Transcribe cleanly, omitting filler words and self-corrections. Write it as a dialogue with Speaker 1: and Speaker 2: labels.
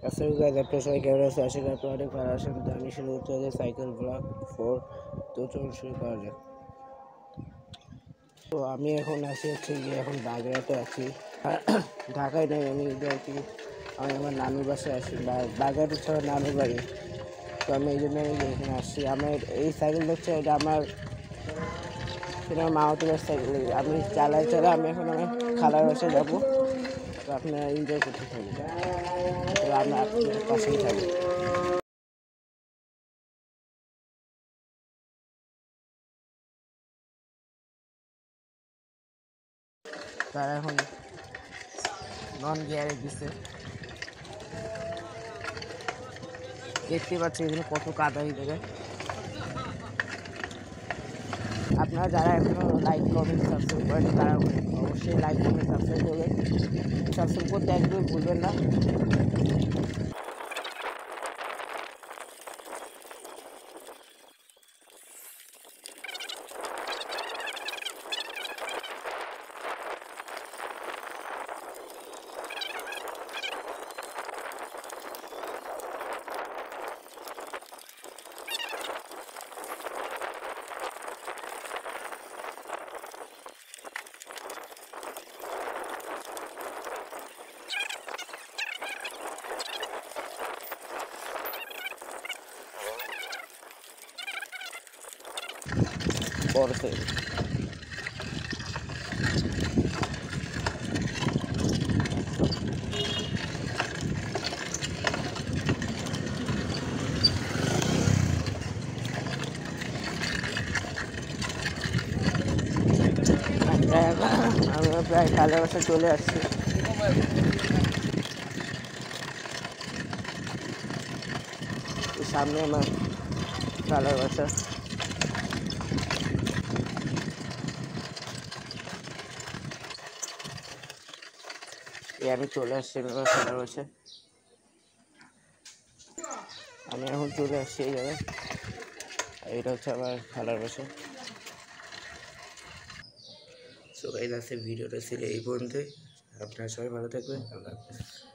Speaker 1: আসসালামু আলাইকুম আপনারা সবাই কেমন আছেন? আশা করি আপনারা অনেক ভালো আছেন। তো আমি শুরু করতে যাচ্ছি সাইকেল ব্লগ 4। তো চলুন শুরু করা যাক। তো আমি এখন এখন বাগেরহাটে আছি। ঢাকায় নেই, আমি আর কি আমি আমার নানুর বাসায় আসি, বাগেরহাট হচ্ছে আমার নানুর বাড়ি। তো আমি এই জন্য এখানে আসছি। আমার এই সাইকেলটা হচ্ছে এটা আমার মামাতো সাইকেল। আমি চালাই আমি এখন আমার খালার বাসায় যাবো। তো আপনারা এনজয় করতে থাকুন। তো আমরা আপনাদের পাশেই থাকি। তারা এখন নন গিয়ারে দিচ্ছে, দেখতে পাচ্ছি এখানে কত কাদা ভিতরে। আপনারা যারা এখনো লাইক কমেন্ট সাবস্ক্রাইব করেন তারা অবশ্যই লাইক কমেন্ট সাবস্ক্রাইব করবেন। সাবস্ক্রাইব করতে একদমই ভুলবেন না। বড় সাইজ আমরা প্রায় খালের বাসায় চলে আসছি। সামনে আমার খালের বাসা। আমি চলে আসছি আমার খালার বাসায়। আমি এখন চলে আসছি এই জায়গায়। এটা হচ্ছে আমার খালার বাসা। সো গাইস, আজকের ভিডিওটা ছিল এই পর্যন্তই। আপনারা সবাই ভালো থাকবেন। আল্লাহ হাফেজ।